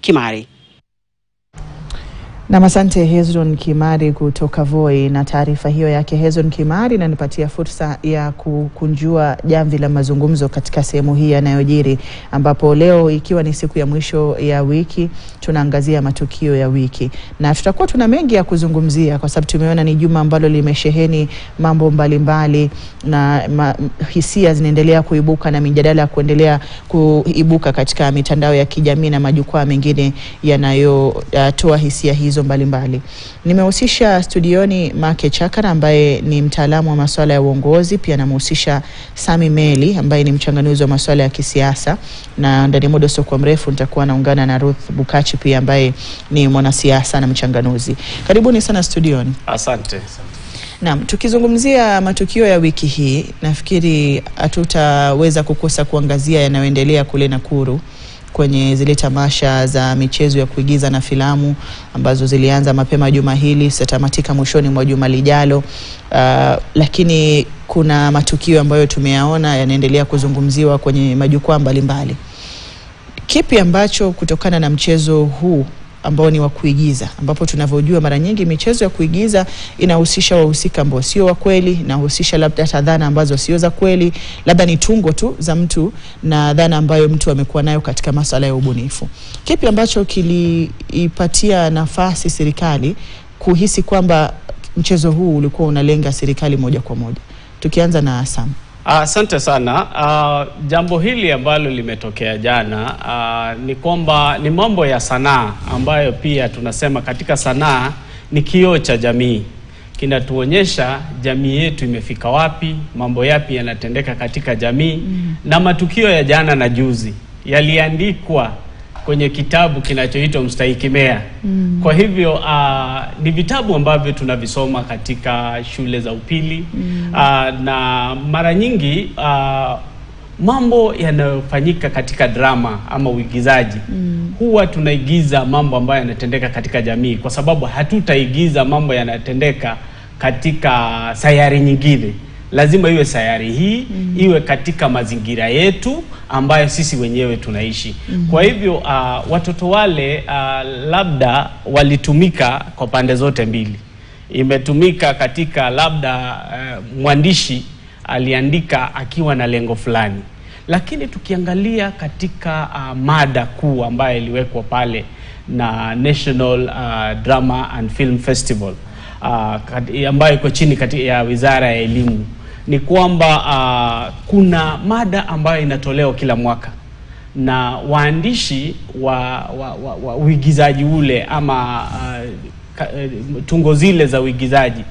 Kimari. Na asante Hezron Kimari kutoka Voi, na taarifa hiyo yake Hezron Kimari inanipatia fursa ya kukunjua jamvi la mazungumzo katika sehemu hii yanayojiri, ambapo leo ikiwa ni siku ya mwisho ya wiki tunaangazia matukio ya wiki, na tutakuwa tuna mengi ya kuzungumzia kwa sababu tumeona ni juma ambalo limesheheni mambo mbalimbali na hisia zinaendelea kuibuka na mijadala kuendelea kuibuka katika mitandao ya kijamii na majukwaa mengine yanayotoa hisia hizo mbalimbali. Nimehusisha studioni Make Chakara ambaye ni mtaalamu wa masuala ya uongozi, pia namhusisha Sami Meli ambaye ni mchanganuzi wa masuala ya kisiasa, na ndani muda usio mrefu nitakuwa naungana na Ruth Bukachi pia ambaye ni mwanasiasa na mchanganuzi. Karibuni sana studioni. Asante. Naam, tukizungumzia matukio ya wiki hii, nafikiri hatutaweza kukosa kuangazia yanayoendelea kule Nakuru kwenye zile tamasha za michezo ya kuigiza na filamu ambazo zilianza mapema juma hili, zitamatika mwishoni mwa juma lijalo. Lakini kuna matukio ambayo tumeyaona yanaendelea kuzungumziwa kwenye majukwaa mbalimbali. Kipi ambacho kutokana na mchezo huu ambao ni wa kuigiza, ambapo tunavyojua mara nyingi michezo ya kuigiza inahusisha wahusika ambao sio wa kweli, inahusisha labda dhana ambazo sio za kweli, labda ni tungo tu za mtu na dhana ambayo mtu amekuwa nayo katika masuala ya ubunifu. Kipi ambacho kiliipatia nafasi serikali kuhisi kwamba mchezo huu ulikuwa unalenga serikali moja kwa moja? Tukianza na Sam. Asante sana. Jambo hili ambalo limetokea jana ni kwamba ni mambo ya sanaa ambayo pia tunasema katika sanaa ni kioo cha jamii. Kinatuonyesha jamii yetu imefika wapi, mambo yapi yanatendeka katika jamii. Na matukio ya jana na juzi yaliandikwa kwenye kitabu kinachoitwa Mstahiki Meya. Kwa hivyo ni vitabu ambavyo tunavisoma katika shule za upili. Na mara nyingi mambo yanayofanyika katika drama ama uigizaji, huwa tunaigiza mambo ambayo yanatendeka katika jamii, kwa sababu hatutaigiza mambo yanatendeka katika sayari nyingine. Lazima iwe sayari hii, iwe katika mazingira yetu ambayo sisi wenyewe tunaishi. Kwa hivyo watoto wale labda walitumika kwa pande zote mbili. Imetumika katika labda mwandishi aliandika akiwa na lengo fulani. Lakini tukiangalia katika mada kuu ambayo iliwekwa pale na National Drama and Film Festival ambayo iko chini ya Wizara ya Elimu, ni kwamba kuna mada ambayo inatolewa kila mwaka na waandishi wa uigizaji ule ama tungo zile za uigizaji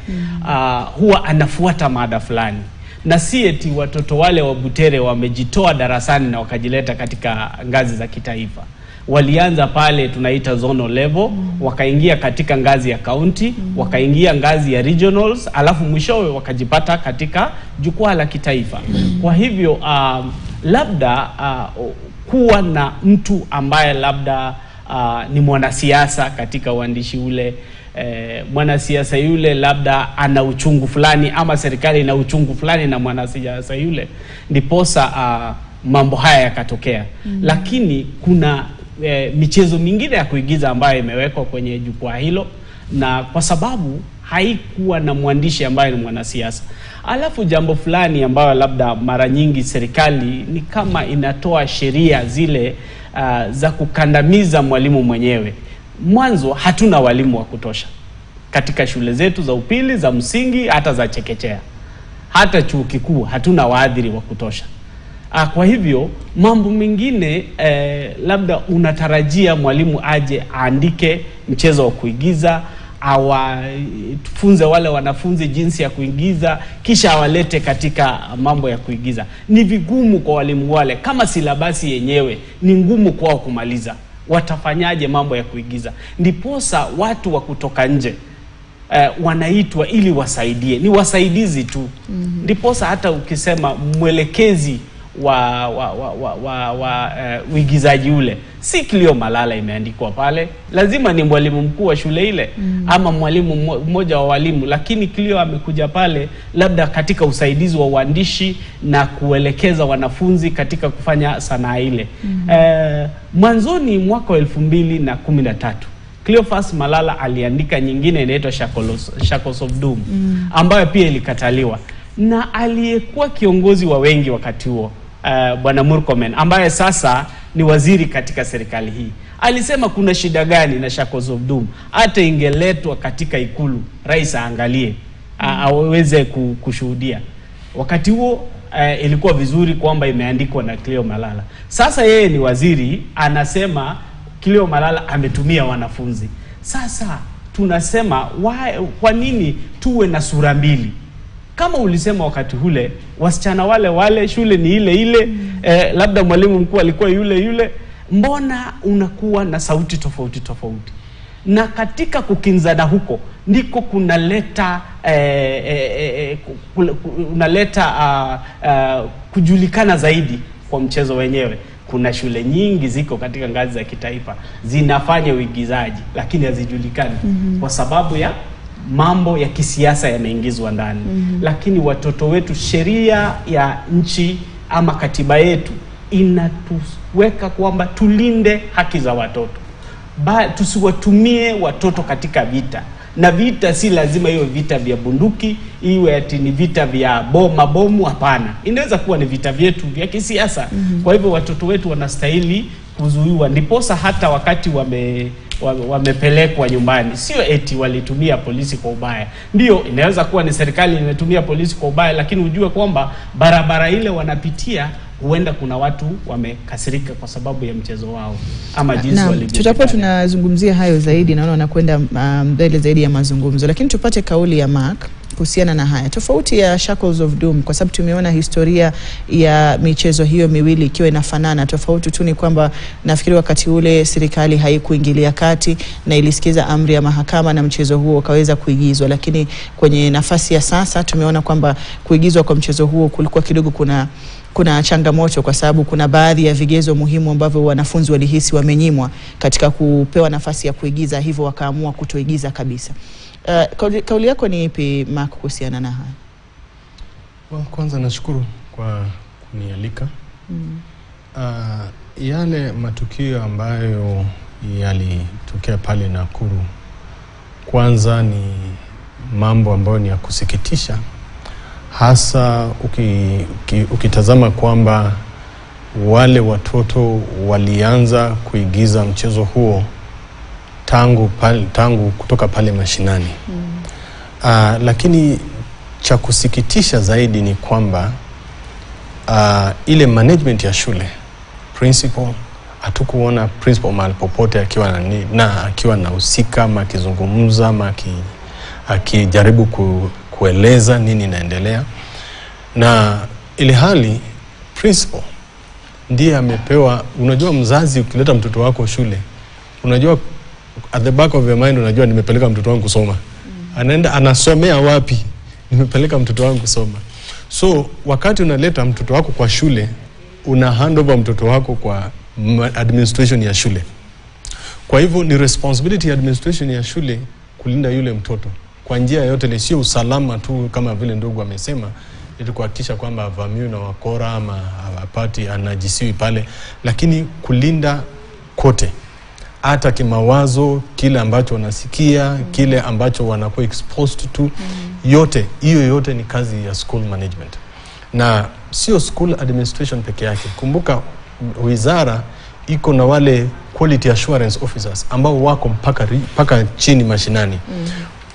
huwa anafuata mada fulani, na si eti watoto wale wa Butere wamejitoa darasani na wakajileta katika ngazi za kitaifa. Walianza pale tunaita zonal level, wakaingia katika ngazi ya county, wakaingia ngazi ya regionals, alafu mwishowe wakajipata katika jukwaa la kitaifa. Kwa hivyo labda kuwa na mtu ambaye labda ni mwanasiasa katika uandishi ule, mwanasiasa yule labda ana uchungu fulani ama serikali ina uchungu fulani na mwanasiasa yule, ndiposa mambo haya yakatokea. Lakini kuna michezo mingine ya kuigiza ambayo imewekwa kwenye jukwaa hilo, na kwa sababu haikuwa na mwandishi ambaye ni mwanasiasa. Alafu jambo fulani ambayo labda mara nyingi serikali ni kama inatoa sheria zile za kukandamiza mwalimu mwenyewe. Mwanzo hatuna walimu wa kutosha katika shule zetu za upili, za msingi, hata za chekechea. Hata chuo kikuu hatuna waadhiri wa kutosha. Kwa hivyo mambo mengine labda unatarajia mwalimu aje aandike mchezo wa kuigiza, awafunze wale wanafunzi jinsi ya kuigiza, kisha awalete katika mambo ya kuigiza. Ni vigumu kwa walimu wale, kama silabasi yenyewe ni ngumu kwao kumaliza. Watafanyaje mambo ya kuigiza? Ndiposa watu wa kutoka nje wanaitwa ili wasaidie, ni wasaidizi tu. Ndiposa hata ukisema mwelekezi uigizaji ule. Si Cleo Malala imeandikwa pale, lazima ni mwalimu mkuu wa shule ile ama mwalimu mmoja wa walimu, lakini Cleo amekuja pale labda katika usaidizi wa uandishi na kuelekeza wanafunzi katika kufanya sanaa ile. Mwanzoni mwaka wa 2013 Cleophas Malala aliandika nyingine inaitwa Shackles of Doom ambayo pia ilikataliwa, na aliyekuwa kiongozi wa wengi wakati huo Bwana Murkomen ambaye sasa ni waziri katika serikali hii alisema kuna shida gani na Shackles of Doom, hata ingeletwa katika ikulu rais aangalie aweze kushuhudia. Wakati huo ilikuwa vizuri kwamba imeandikwa na Cleo Malala. Sasa yeye ni waziri, anasema Cleo Malala ametumia wanafunzi. Sasa tunasema kwa nini tuwe na sura mbili? Kama ulisema wakati ule wasichana wale shule ni ile labda mwalimu mkuu alikuwa yule, mbona unakuwa na sauti tofauti? Na katika kukinzana huko ndiko kunaleta kujulikana zaidi kwa mchezo wenyewe. Kuna shule nyingi ziko katika ngazi za kitaifa zinafanya uigizaji lakini hazijulikani kwa sababu ya mambo ya kisiasa yameingizwa ndani. Lakini watoto wetu, sheria ya nchi ama katiba yetu inatuweka kwamba tulinde haki za watoto. Tusiwatumie watoto katika vita. Na vita si lazima iwe vita vya bunduki, iwe ati ni vita vya mabomu, hapana. Inaweza kuwa ni vita vyetu vya kisiasa. Kwa hivyo watoto wetu wanastahili kuzuiwa. Ndiposa hata wakati wamepelekwa nyumbani, sio eti walitumia polisi kwa ubaya. Ndio, inaweza kuwa ni serikali imetumia polisi kwa ubaya, lakini ujue kwamba barabara ile wanapitia huenda kuna watu wamekasirika kwa sababu ya mchezo wao ama jinsi walivyo. Tutakuwa tunazungumzia hayo zaidi, naona wanakwenda mbele zaidi ya mazungumzo, lakini tupate kauli ya Mark kuhusiana na haya. Tofauti ya Shackles of Doom, kwa sababu tumeona historia ya michezo hiyo miwili ikiwa inafanana. Tofauti tu ni kwamba nafikiri wakati ule serikali haikuingilia kati na ilisikiza amri ya mahakama na mchezo huo ukaweza kuigizwa, lakini kwenye nafasi ya sasa tumeona kwamba kuigizwa kwa mchezo huo kulikuwa kidogo kuna changamoto, kwa sababu kuna baadhi ya vigezo muhimu ambavyo wanafunzi walihisi wamenyimwa katika kupewa nafasi ya kuigiza, hivyo wakaamua kutoigiza kabisa. Kauli yako ni ipi Mark kuhusiana na haya? Kwanza nashukuru kwa kunialika. Yale matukio ambayo yalitokea pale Nakuru, kwanza ni mambo ambayo ni ya kusikitisha, hasa ukitazama kwamba wale watoto walianza kuigiza mchezo huo tangu kutoka pale mashinani. Lakini cha kusikitisha zaidi ni kwamba ile management ya shule, principal, hatukuona principal mahali popote akiwa na usika ama akizungumza ama akijaribu kueleza nini inaendelea. Na ile hali principal ndiye amepewa. Unajua, mzazi ukileta mtoto wako shule, unajua at the back of your mind unajua nimepeleka mtoto wangu kusoma. Anaenda anasomea wapi? Nimepeleka mtoto wangu kusoma. So wakati unaleta mtoto wako kwa shule, una hand over mtoto wako kwa administration ya shule. Kwa hivyo ni responsibility ya administration ya shule kulinda yule mtoto kwa njia yote ile, sio usalama tu kama vile ndugu amesema, ili kuhakikisha kwamba avamiu na wakora ama hawapati anajisiwi pale, lakini kulinda kote, hata kimawazo, kile ambacho wanasikia, kile ambacho wanakuwa exposed to, yote hiyo yote ni kazi ya school management. Na sio school administration peke yake. Kumbuka wizara iko na wale quality assurance officers ambao wako mpaka chini mashinani.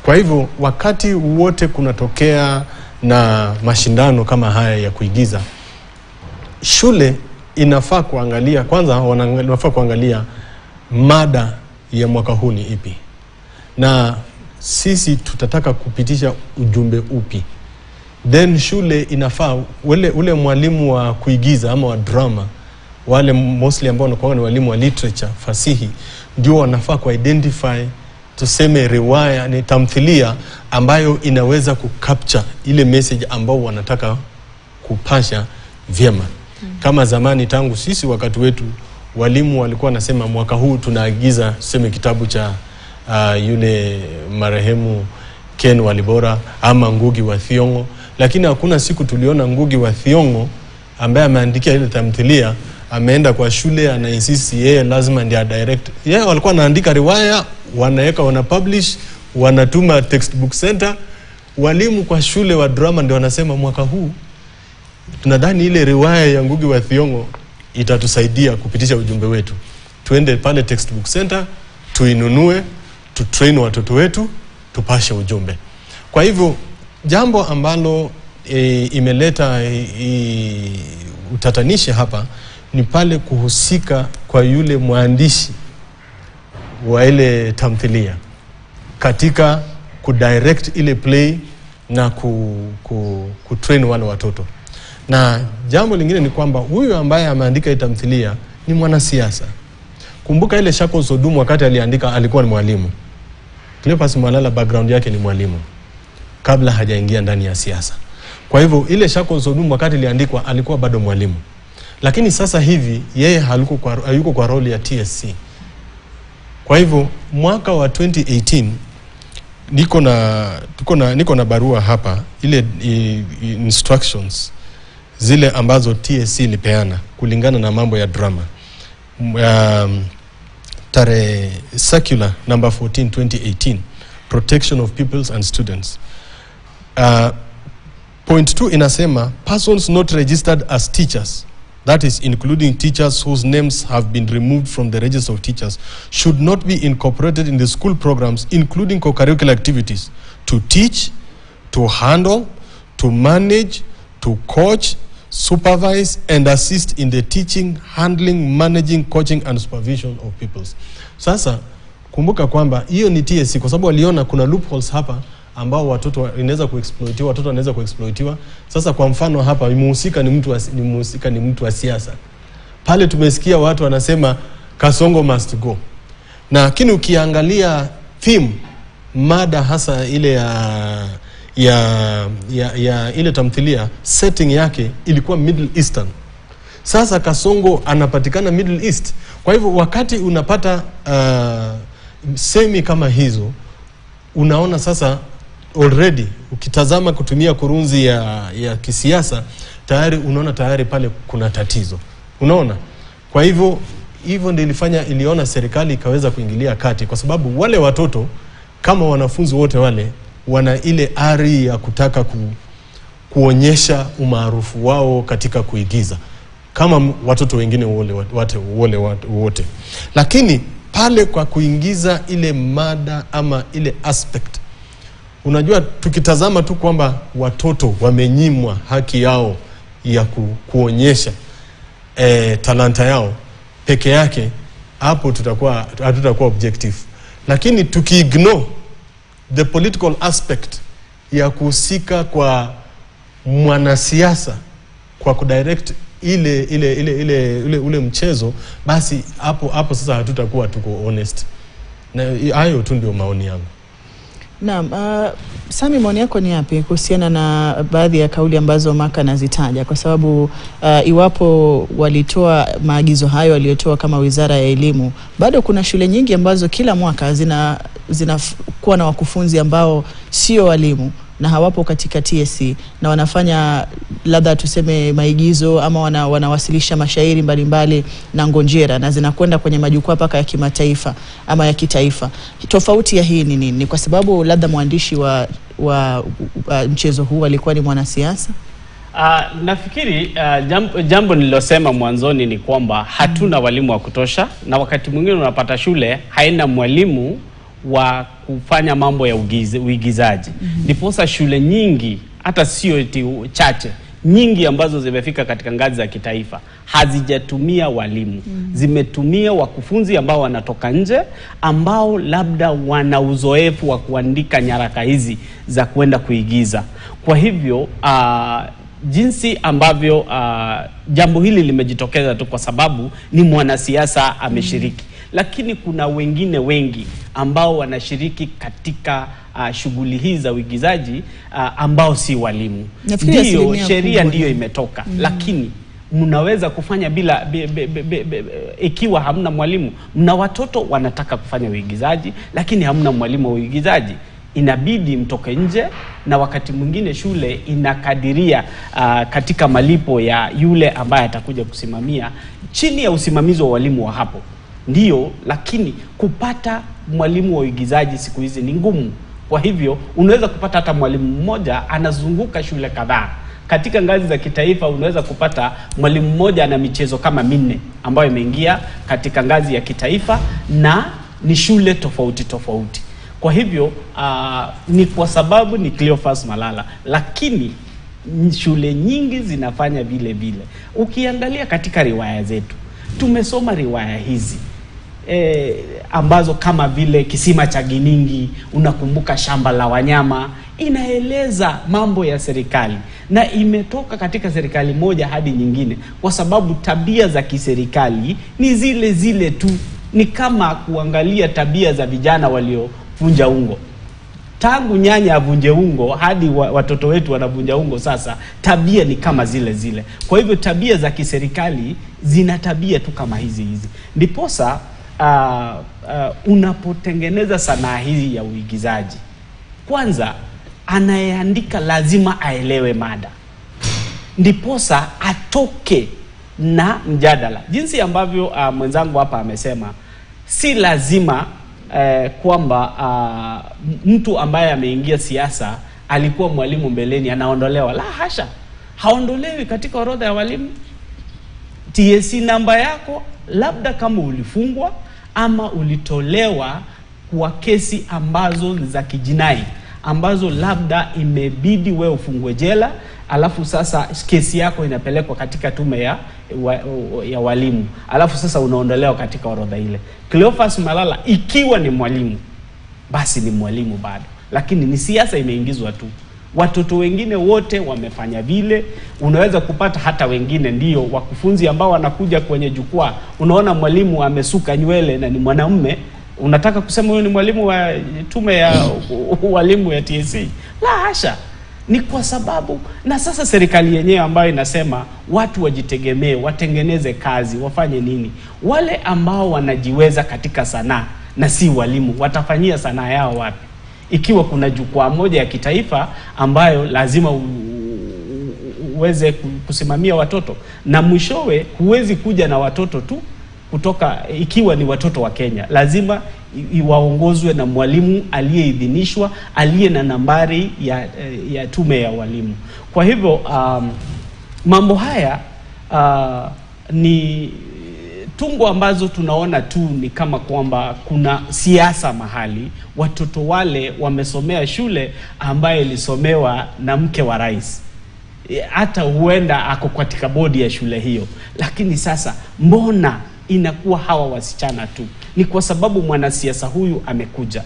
Kwa hivyo wakati wote kunatokea na mashindano kama haya ya kuigiza, shule inafaa kuangalia kwanza, wanafaa kuangalia mada ya mwaka huu ni ipi, na sisi tutataka kupitisha ujumbe upi. Then shule inafaa ule mwalimu wa kuigiza ama wa drama, wale mostly ambao wanakuwa ni walimu wa literature, fasihi, ndio wanafaa ku identify, tuseme riwaya, ni tamthilia ambayo inaweza kucapture ile message ambao wanataka kupasha vyema. Kama zamani tangu sisi wakati wetu walimu walikuwa nasema mwaka huu tunaagiza tuseme kitabu cha yule marehemu Ken Walibora ama Ngugi wa Thiong'o, lakini hakuna siku tuliona Ngugi wa Thiong'o ambaye ameandikia ile tamthilia ameenda kwa shule anainsist yeye lazima ndiye direct. Yeye walikuwa anaandika riwaya, wanaweka, wana publish, wanatuma textbook center. Walimu kwa shule wa drama ndio wanasema mwaka huu tunadhani ile riwaya ya Ngugi wa Thiong'o itatusaidia kupitisha ujumbe wetu. Tuende pale textbook center, tuinunue, tutrain watoto wetu, tupashe ujumbe. Kwa hivyo jambo ambalo imeleta utatanishi hapa ni pale kuhusika kwa yule mwandishi wa ile tamthilia katika kudirect ile play na kutrain wale watoto. Na jambo lingine ni kwamba huyu ambaye ameandika ile tamthilia ni mwanasiasa. Kumbuka ile Shackles Odum wakati aliandika alikuwa ni mwalimu. Cleopas Malala background yake ni mwalimu kabla hajaingia ndani ya siasa. Kwa hivyo ile Shackles Odum wakati aliandikwa alikuwa bado mwalimu. Lakini sasa hivi yeye hayuko kwa role ya TSC. Kwa hivyo mwaka wa 2018 niko na barua hapa ile instructions zile ambazo TSC ilipeana kulingana na mambo ya drama. Tare circular number 14 2018 protection of pupils and students. Point 2 inasema persons not registered as teachers, that is including teachers whose names have been removed from the register of teachers, should not be incorporated in the school programs including co-curricular activities to teach, to handle, to manage, to coach, supervise and assist in the teaching, handling, managing, coaching and supervision of pupils. Sasa kumbuka kwamba hiyo ni TSC kwa sababu waliona kuna loopholes hapa ambao watoto inaweza kuexploitiwa, watoto wanaweza kuexploitiwa. Sasa kwa mfano hapa mhusika ni mtu wa siasa. Pale tumesikia watu wanasema Kasongo must go. Na lakini ukiangalia theme mada hasa ile ya ile tamthilia, setting yake ilikuwa Middle Eastern. Sasa Kasongo anapatikana Middle East. Kwa hivyo wakati unapata semi kama hizo, unaona sasa already ukitazama kutumia kurunzi ya kisiasa tayari unaona tayari pale kuna tatizo. Unaona? Kwa hivyo ndio iliona serikali ikaweza kuingilia kati kwa sababu wale watoto kama wanafunzi wote wale wana ile ari ya kutaka kuonyesha umaarufu wao katika kuigiza kama watoto wengine wote. Lakini pale kwa kuingiza ile mada ama ile aspect, unajua tukitazama tu kwamba watoto wamenyimwa haki yao ya kuonyesha talanta yao peke yake, hapo hatutakuwa objective. Lakini tukiignore the political aspect ya kuhusika kwa mwanasiasa kwa kudirect ule mchezo, basi hapo sasa hatutakuwa tuko honest. Na hayo tu ndio maoni yangu. Naam, Sami, maoni yako ni yapi kuhusiana na baadhi ya kauli ambazo Maka anazitaja? Kwa sababu iwapo walitoa maagizo hayo waliotoa kama Wizara ya Elimu, bado kuna shule nyingi ambazo kila mwaka zinakuwa na wakufunzi ambao sio walimu na hawapo katika TSC na wanafanya labda tuseme maigizo ama wanawasilisha mashairi mbalimbali na ngonjera na zinakwenda kwenye majukwaa paka ya kimataifa ama ya kitaifa. Tofauti ya hii ni nini? Ni kwa sababu labda mwandishi wa mchezo huu alikuwa ni mwanasiasa? Nafikiri jambo nililosema mwanzoni ni kwamba hatuna walimu wa kutosha, na wakati mwingine unapata shule haina mwalimu wa kufanya mambo ya uigizaji. Ndiposa shule nyingi, hata sio chache, nyingi ambazo zimefika katika ngazi za kitaifa hazijatumia walimu. Zimetumia wakufunzi ambao wanatoka nje, ambao labda wana uzoefu wa kuandika nyaraka hizi za kwenda kuigiza. Kwa hivyo jinsi ambavyo jambo hili limejitokeza tu kwa sababu ni mwanasiasa ameshiriki. Lakini kuna wengine wengi ambao wanashiriki katika shughuli hizi za uigizaji ambao si walimu. Ndio sheria ndiyo imetoka. Lakini mnaweza kufanya bila ikiwa hamna mwalimu. Mna watoto wanataka kufanya uigizaji lakini hamna mwalimu wa uigizaji, inabidi mtoke nje, na wakati mwingine shule inakadiria katika malipo ya yule ambaye atakuja kusimamia chini ya usimamizi wa walimu wa hapo. Ndiyo, lakini kupata mwalimu wa uigizaji siku hizi ni ngumu. Kwa hivyo unaweza kupata hata mwalimu mmoja anazunguka shule kadhaa. Katika ngazi za kitaifa unaweza kupata mwalimu mmoja ana michezo kama 4 ambayo imeingia katika ngazi ya kitaifa na ni shule tofauti tofauti. Kwa hivyo ni kwa sababu ni Cleophas Malala, lakini shule nyingi zinafanya vile vile. Ukiangalia katika riwaya zetu, tumesoma riwaya hizi ambazo kama vile Kisima cha Giningi, unakumbuka Shamba la Wanyama, inaeleza mambo ya serikali na imetoka katika serikali moja hadi nyingine, kwa sababu tabia za kiserikali ni zile zile tu. Ni kama kuangalia tabia za vijana waliovunja ungo. Tangu nyanya avunje ungo hadi watoto wetu wanavunja ungo sasa, tabia ni kama zile zile. Kwa hivyo tabia za kiserikali zina tabia tu kama hizi hizi. Ndiposa unapotengeneza sanaa hii ya uigizaji, kwanza anayeandika lazima aelewe mada, ndiposa atoke na mjadala. Jinsi ambavyo mwenzangu hapa amesema, si lazima kwamba mtu ambaye ameingia siasa alikuwa mwalimu mbeleni anaondolewa. La hasha, haondolewi katika orodha ya walimu. TSC namba yako, labda kama ulifungwa ama ulitolewa kwa kesi ambazo za kijinai, ambazo labda imebidi wewe ufungwe jela, alafu sasa kesi yako inapelekwa katika tume ya walimu, alafu sasa unaondolewa katika orodha ile. Cleophas Malala ikiwa ni mwalimu, basi ni mwalimu bado, lakini ni siasa imeingizwa tu. Watoto wengine wote wamefanya vile. Unaweza kupata hata wengine ndio wakufunzi ambao wanakuja kwenye jukwaa, unaona mwalimu amesuka nywele na ni mwanamume, unataka kusema huyo ni mwalimu wa tume ya walimu ya TSC? La hasha. Ni kwa sababu na sasa serikali yenyewe ambayo inasema watu wajitegemee, watengeneze kazi, wafanye nini. Wale ambao wanajiweza katika sanaa na si walimu, watafanyia sanaa yao wapi? Ikiwa kuna jukwaa moja ya kitaifa ambayo lazima uweze kusimamia watoto, na mwishowe huwezi kuja na watoto tu kutoka, ikiwa ni watoto wa Kenya, lazima waongozwe na mwalimu aliyeidhinishwa, aliye na nambari ya tume ya walimu. Kwa hivyo mambo haya ni tungo ambazo tunaona tu ni kama kwamba kuna siasa mahali. Watoto wale wamesomea shule ambayo ilisomewa na mke wa rais, hata huenda ako katika bodi ya shule hiyo, lakini sasa mbona inakuwa hawa wasichana tu? Ni kwa sababu mwanasiasa huyu amekuja,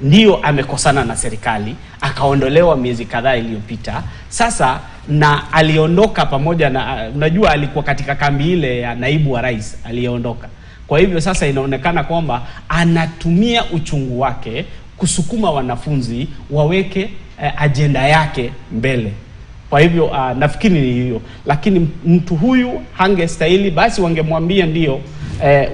ndio amekosana na serikali, akaondolewa miezi kadhaa iliyopita. Sasa na aliondoka pamoja na, unajua alikuwa katika kambi ile ya naibu wa rais, aliondoka. Kwa hivyo sasa inaonekana kwamba anatumia uchungu wake kusukuma wanafunzi waweke ajenda yake mbele. Kwa hivyo nafikiri ni hiyo, lakini mtu huyu hangestahili. Basi wangemwambia ndio,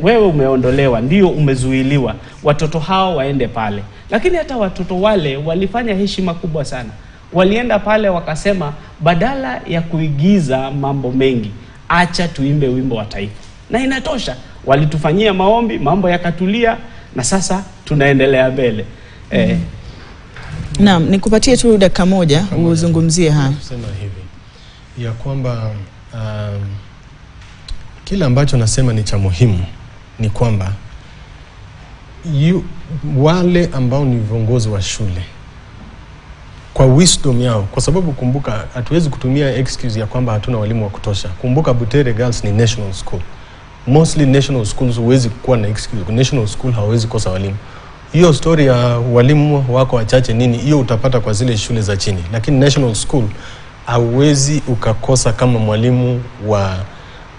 wewe umeondolewa, ndio umezuiliwa, watoto hao waende pale. Lakini hata watoto wale walifanya heshima kubwa sana. Walienda pale wakasema, badala ya kuigiza mambo mengi, acha tuimbe wimbo wa taifa. Na inatosha. Walitufanyia maombi, mambo yakatulia, na sasa tunaendelea mbele. Naam, nikupatie tu dakika moja uzungumzie haya. Sema hivi ya kwamba kila ambacho nasema ni cha muhimu ni kwamba wale ambao ni viongozi wa shule kwa wisdom yao, kwa sababu kumbuka hatuwezi kutumia excuse ya kwamba hatuna walimu wa kutosha. Kumbuka Butere Girls ni national school. Mostly national schools huwezi kuwa na excuse. National school hawezi kosa walimu. Hiyo story ya walimu wako wachache nini, hiyo utapata kwa zile shule za chini. Lakini national school hauwezi ukakosa kama mwalimu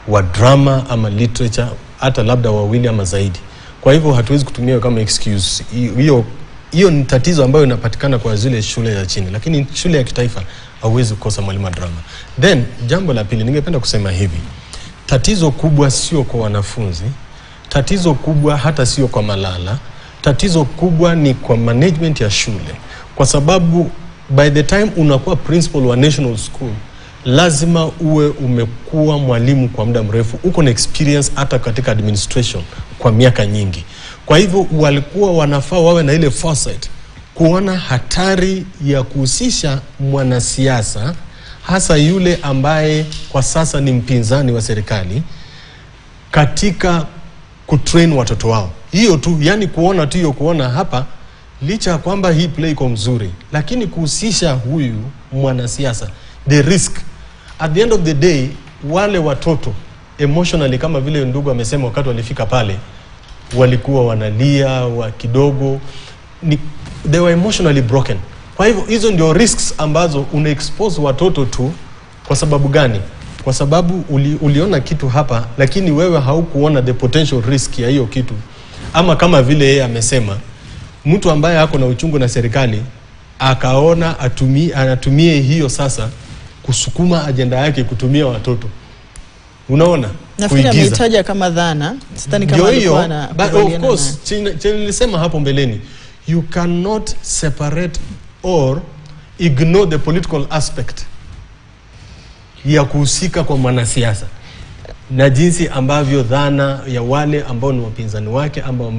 wa drama ama literature, hata labda wawili ama zaidi. Kwa hivyo hatuwezi kutumia kama excuse. Hiyo hiyo ni tatizo ambayo inapatikana kwa zile shule za chini, lakini shule ya kitaifa hauwezi kukosa mwalimu wa drama. Then jambo la pili ningependa kusema hivi, tatizo kubwa sio kwa wanafunzi, tatizo kubwa hata sio kwa Malala, tatizo kubwa ni kwa management ya shule, kwa sababu by the time unakuwa principal wa national school lazima uwe umekuwa mwalimu kwa muda mrefu, uko na experience hata katika administration kwa miaka nyingi. Kwa hivyo walikuwa wanafaa wawe na ile foresight kuona hatari ya kuhusisha mwanasiasa, hasa yule ambaye kwa sasa ni mpinzani wa serikali, katika kutrain watoto wao. Hiyo tu, yani kuona tu hiyo, kuona hapa licha kwamba hii play iko mzuri, lakini kuhusisha huyu mwanasiasa, the risk at the end of the day, wale watoto emotionally, kama vile ndugu amesema, wakati walifika pale walikuwa wanalia wa kidogo, they were emotionally broken. Kwa hivyo hizo ndio risks ambazo una-expose watoto tu. Kwa sababu gani? Kwa sababu uliona kitu hapa, lakini wewe haukuona the potential risk ya hiyo kitu. Ama kama vile yeye amesema, mtu ambaye hako na uchungu na serikali akaona anatumie hiyo sasa kusukuma agenda yake kutumia watoto. Unaona? Nafikiri ametaja kama dhana, sidhani kama alikuwa na. But of course, nilisema hapo mbeleni, you cannot separate or ignore the political aspect ya kuhusika kwa mwanasiasa na jinsi ambavyo dhana ya wale ambao ni wapinzani wake ambao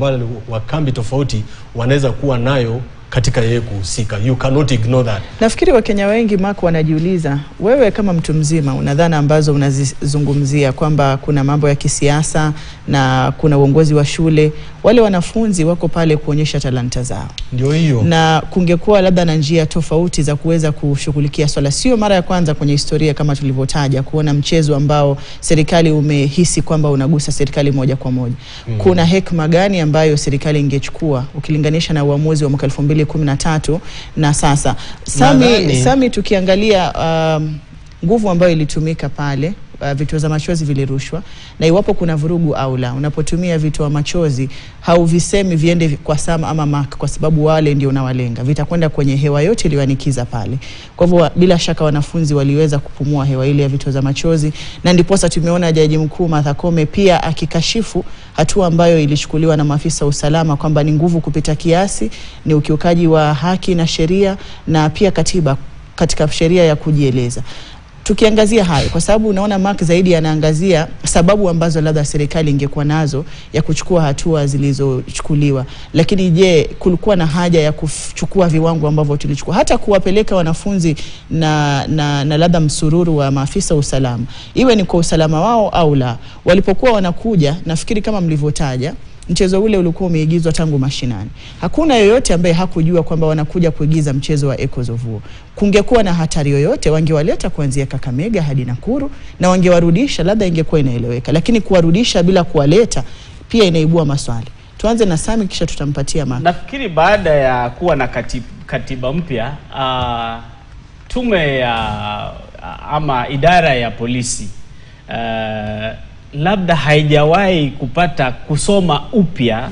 wakambi tofauti wanaweza kuwa nayo katika yeye kuhusika. You cannot ignore that. Nafikiri Wakenya wengi Mark wanajiuliza, wewe kama mtu mzima una dhana ambazo unazizungumzia kwamba kuna mambo ya kisiasa na kuna uongozi wa shule, wale wanafunzi wako pale kuonyesha talanta zao. Ndio hiyo. Na kungekuwa labda na njia tofauti za kuweza kushughulikia swala. Sio mara ya kwanza kwenye historia kama tulivyotaja kuona mchezo ambao serikali umehisi kwamba unagusa serikali moja kwa moja. Kuna hekima gani ambayo serikali ingechukua ukilinganisha na uamuzi wa mwaka 2013 na sasa? Sami tukiangalia nguvu ambayo ilitumika pale, vituo za machozi vilirushwa, na iwapo kuna vurugu au la, unapotumia vituo machozi hauvisemi viende kwa Sam ama Mark kwa sababu wale ndio unawalenga, vitakwenda kwenye hewa yote iliyoanikiza pale. Kwa hivyo bila shaka wanafunzi waliweza kupumua hewa ile ya vituo za machozi, na ndiposa tumeona Jaji Mkuu Martha Koome pia akikashifu hatua ambayo ilichukuliwa na maafisa usalama kwamba ni nguvu kupita kiasi, ni ukiukaji wa haki na sheria na pia katiba katika sheria ya kujieleza. Tukiangazia hayo, kwa sababu unaona Mark zaidi anaangazia sababu ambazo labda serikali ingekuwa nazo ya kuchukua hatua zilizochukuliwa, lakini je, kulikuwa na haja ya kuchukua viwango ambavyo tulichukua, hata kuwapeleka wanafunzi na labda msururu wa maafisa usalama, iwe ni kwa usalama wao au la? Walipokuwa wanakuja, nafikiri kama mlivyotaja, mchezo ule ulikuwa umeigizwa tangu mashinani. Hakuna yoyote ambaye hakujua kwamba wanakuja kuigiza mchezo wa Echoes of War. Kungekuwa na hatari yoyote, wangewaleta kuanzia Kakamega hadi Nakuru na wangewarudisha, labda ingekuwa inaeleweka. Lakini kuwarudisha bila kuwaleta pia inaibua maswali. Tuanze na Sami kisha tutampatia Mark. Nafikiri baada ya kuwa na katiba mpya, tume ya ama idara ya polisi labda haijawahi kupata kusoma upya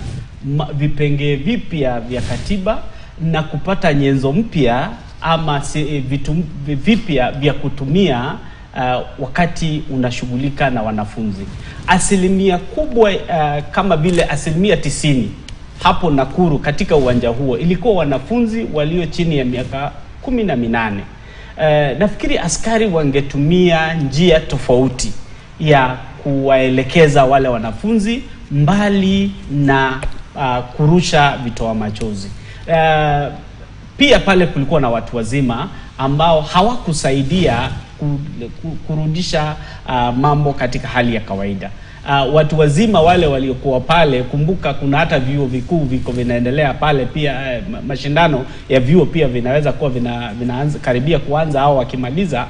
vipengee vipya vya katiba na kupata nyenzo mpya ama vitu vipya vya kutumia wakati unashughulika na wanafunzi. Asilimia kubwa kama vile 90% hapo Nakuru katika uwanja huo ilikuwa wanafunzi walio chini ya miaka 18. Nafikiri askari wangetumia njia tofauti ya kuwaelekeza wale wanafunzi mbali na kurusha vitoa machozi. Pia pale kulikuwa na watu wazima ambao hawakusaidia kurudisha mambo katika hali ya kawaida. Watu wazima wale waliokuwa pale, kumbuka kuna hata vyuo vikuu viko vinaendelea pale pia, mashindano ya vyuo pia vinaweza kuwa vinaanza karibia kuanza au wakimaliza.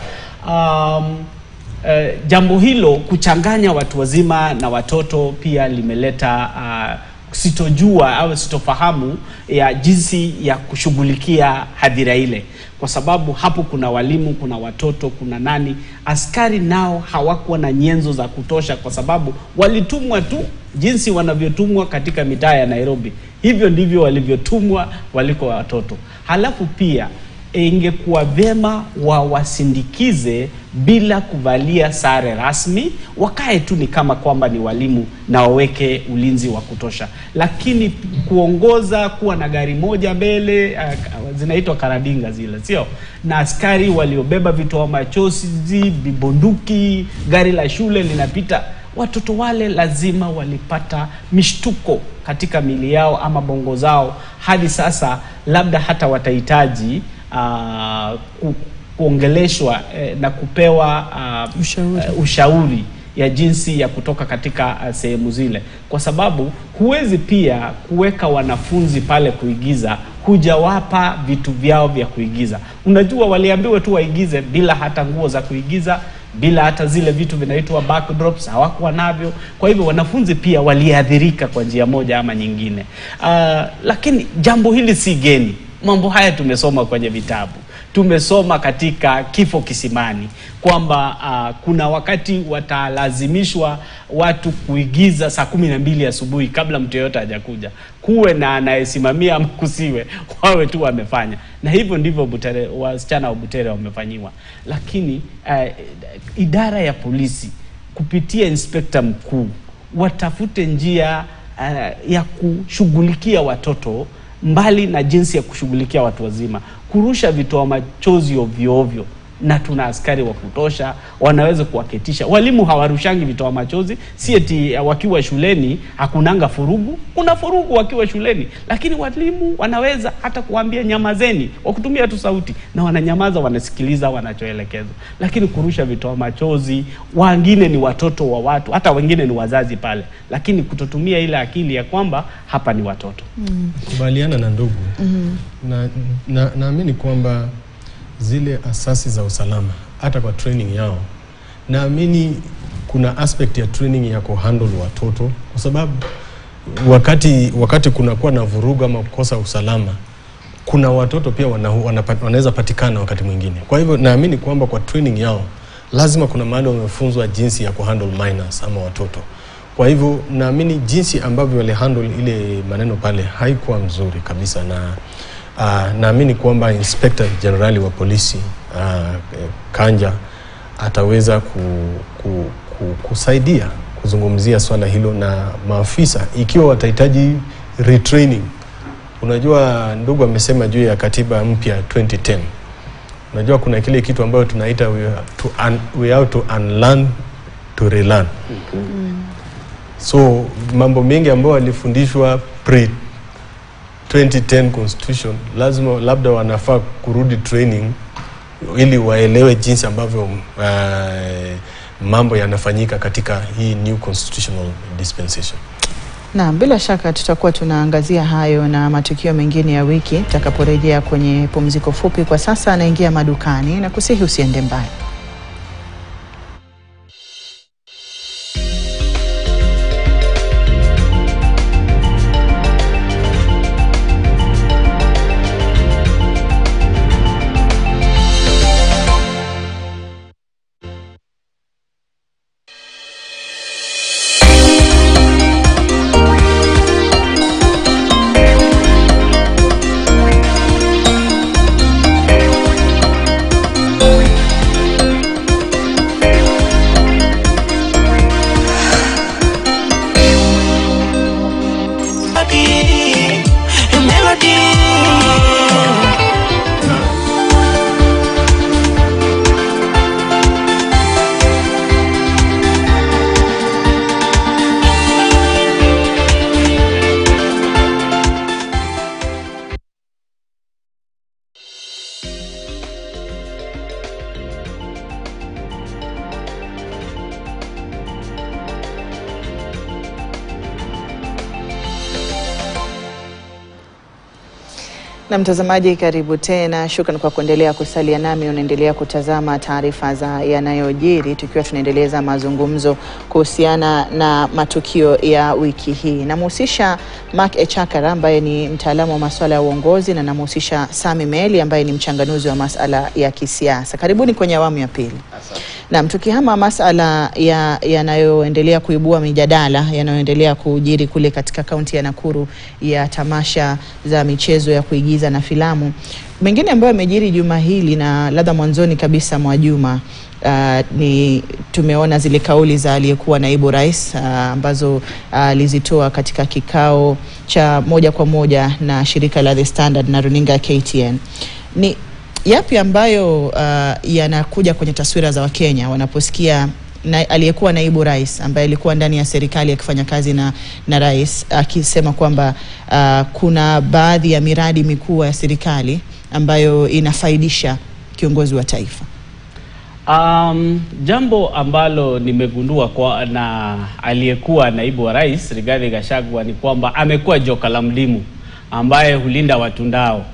Jambo hilo kuchanganya watu wazima na watoto pia limeleta sitojua au sitofahamu ya jinsi ya kushughulikia hadhira ile, kwa sababu hapo kuna walimu, kuna watoto, kuna nani. Askari nao hawakuwa na nyenzo za kutosha kwa sababu walitumwa tu jinsi wanavyotumwa katika mitaa ya Nairobi, hivyo ndivyo walivyotumwa waliko watoto. Halafu pia ingekuwa vyema wasindikize bila kuvalia sare rasmi, wakae tu ni kama kwamba ni walimu na waweke ulinzi wa kutosha. Lakini kuongoza, kuwa na gari moja mbele, zinaitwa karadinga zile, sio? Na askari waliobeba vitoa machozi, bunduki, gari la shule linapita, watoto wale lazima walipata mishtuko katika mili yao ama bongo zao. Hadi sasa labda hata watahitaji kuongeleshwa na kupewa ushauri ya jinsi ya kutoka katika sehemu zile, kwa sababu huwezi pia kuweka wanafunzi pale kuigiza hujawapa vitu vyao vya kuigiza. Unajua waliambiwa tu waigize bila hata nguo za kuigiza, bila hata zile vitu vinaitwa backdrops, hawakuwa navyo. Kwa hivyo wanafunzi pia waliathirika kwa njia moja ama nyingine. Lakini jambo hili si geni. Mambo haya tumesoma kwenye vitabu. Tumesoma katika Kifo Kisimani kwamba kuna wakati watalazimishwa watu kuigiza saa 12 asubuhi kabla mtu yeyote hajakuja. Kuwe na anayesimamia ama kusiwe, wawe tu wamefanya. Na hivyo ndivyo wasichana wa Butere wamefanyiwa. Lakini idara ya polisi kupitia inspekta mkuu watafute njia ya kushughulikia watoto mbali na jinsi ya kushughulikia watu wazima. Kurusha vitoa machozi ovyo ovyo, na tuna askari wa kutosha wanaweza kuwaketisha. Walimu hawarushangi vitoa machozi, si eti wakiwa shuleni hakunanga furugu. Kuna furugu wakiwa shuleni, lakini walimu wanaweza hata kuambia nyamazeni, wakutumia tu sauti, na wananyamaza, wanasikiliza wanachoelekezwa. Lakini kurusha vitoa machozi, wengine ni watoto wa watu, hata wengine ni wazazi pale, lakini kutotumia ile akili ya kwamba hapa ni watoto. Kubaliana na ndugu. Naamini kwamba zile asasi za usalama hata kwa training yao, naamini kuna aspect ya training ya kuhandle watoto, kwa sababu wakati kunakuwa na vurugu ama kukosa usalama, kuna watoto pia wanaweza patikana wakati mwingine. Kwa hivyo naamini kwamba kwa training yao lazima kuna mahali wamefunzwa jinsi ya kuhandle minors ama watoto. Kwa hivyo naamini jinsi ambavyo wale handle ile maneno pale haikuwa mzuri kabisa, na naamini kwamba Inspector Generali wa polisi Kanja ataweza kusaidia kuzungumzia swala hilo na maafisa ikiwa watahitaji retraining. Unajua ndugu amesema juu ya katiba mpya 2010. Unajua kuna kile kitu ambayo tunaita we have to unlearn to relearn. So mambo mengi ambayo walifundishwa pre 2010 constitution lazima labda wanafaa kurudi training ili waelewe jinsi ambavyo mambo yanafanyika katika hii new constitutional dispensation. Na bila shaka tutakuwa tunaangazia hayo na matukio mengine ya wiki tutakaporejea kwenye pumziko fupi. Kwa sasa anaingia madukani na kusihi usiende mbali. Na mtazamaji, karibu tena. Shukrani kwa kuendelea kusalia nami. Unaendelea kutazama taarifa za yanayojiri, tukiwa tunaendeleza mazungumzo kuhusiana na matukio ya wiki hii. Namhusisha Mark Echakara ambaye ni mtaalamu wa masuala ya uongozi, na namhusisha Sami Meli ambaye ni mchanganuzi wa masuala ya kisiasa. Karibuni kwenye awamu ya pili. Na tukihama masuala yanayoendelea kuibua mijadala, yanayoendelea kujiri kule katika kaunti ya Nakuru ya tamasha za michezo ya kuigiza na filamu. Mengine ambayo yamejiri juma hili, na labda mwanzoni kabisa mwa juma, ni tumeona zile kauli za aliyekuwa naibu rais ambazo alizitoa katika kikao cha moja kwa moja na shirika la The Standard na runinga KTN. Ni yapi ambayo yanakuja kwenye taswira za Wakenya wanaposikia aliyekuwa naibu rais ambaye alikuwa ndani ya serikali akifanya kazi na rais akisema kwamba kuna baadhi ya miradi mikuu ya serikali ambayo inafaidisha kiongozi wa taifa? Jambo ambalo nimegundua kwa na aliyekuwa naibu wa rais Rigathi Gachagua ni kwamba amekuwa joka la mdimu ambaye hulinda watundao.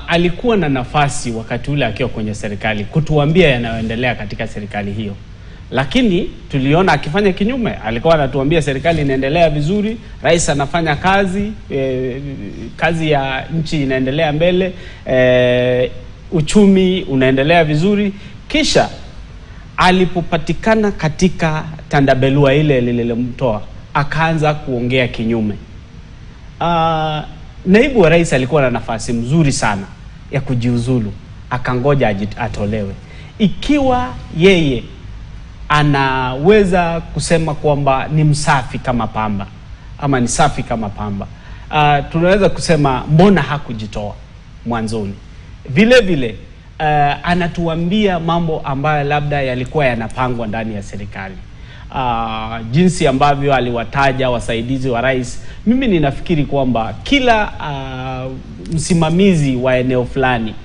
Alikuwa na nafasi wakati ule akiwa kwenye serikali kutuambia yanayoendelea katika serikali hiyo, lakini tuliona akifanya kinyume. Alikuwa anatuambia serikali inaendelea vizuri, rais anafanya kazi, kazi ya nchi inaendelea mbele, uchumi unaendelea vizuri. Kisha alipopatikana katika tandabelua ile lililomtoa, akaanza kuongea kinyume. Naibu wa rais alikuwa na nafasi mzuri sana ya kujiuzulu, akangoja atolewe. Ikiwa yeye anaweza kusema kwamba ni msafi kama pamba ama ni safi kama pamba, tunaweza kusema mbona hakujitoa mwanzoni? Vile vile anatuambia mambo ambayo labda yalikuwa yanapangwa ndani ya serikali. Jinsi ambavyo aliwataja wasaidizi wa rais, mimi ninafikiri kwamba kila msimamizi wa eneo fulani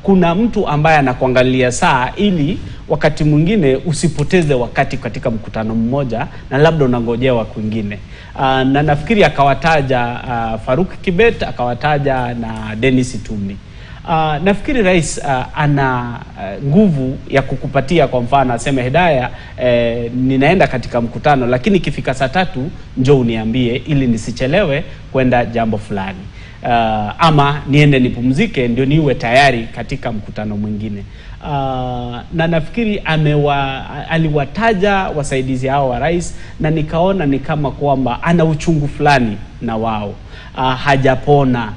kuna mtu ambaye anakuangalia saa, ili wakati mwingine usipoteze wakati katika mkutano mmoja na labda unangojewa kwingine. Na nafikiri akawataja Faruk Kibet, akawataja na Dennis Itumbi. Nafikiri rais ana nguvu ya kukupatia, kwa mfano aseme Hidaya, ninaenda katika mkutano, lakini ikifika saa 3 njoo uniambie ili nisichelewe kwenda jambo fulani, ama niende nipumzike ndio niwe tayari katika mkutano mwingine. Na nafikiri aliwataja wasaidizi hao wa rais, na nikaona ni kama kwamba ana uchungu fulani na wao. Hajapona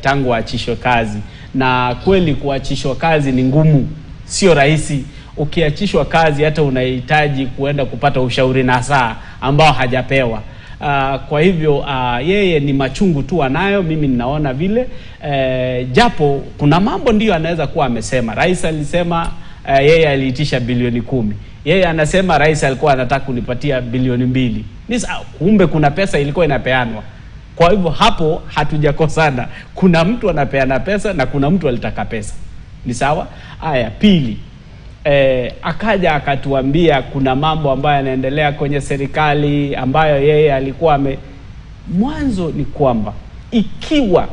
tangu aachishwe kazi, na kweli kuachishwa kazi ni ngumu, sio rahisi. Ukiachishwa kazi hata unahitaji kuenda kupata ushauri na saa ambao hajapewa. Kwa hivyo yeye ni machungu tu anayo, mimi ninaona vile. Japo kuna mambo ndiyo anaweza kuwa amesema. Rais alisema yeye aliitisha bilioni 10. Yeye anasema rais alikuwa anataka kunipatia bilioni 2. Kumbe kuna pesa ilikuwa inapeanwa. Kwa hivyo hapo hatujakosana. Kuna mtu anapeana pesa na kuna mtu alitaka pesa. Ni sawa? Haya, pili, akaja akatuambia kuna mambo ambayo yanaendelea kwenye serikali ambayo yeye alikuwa mwanzo ni kwamba ikiwa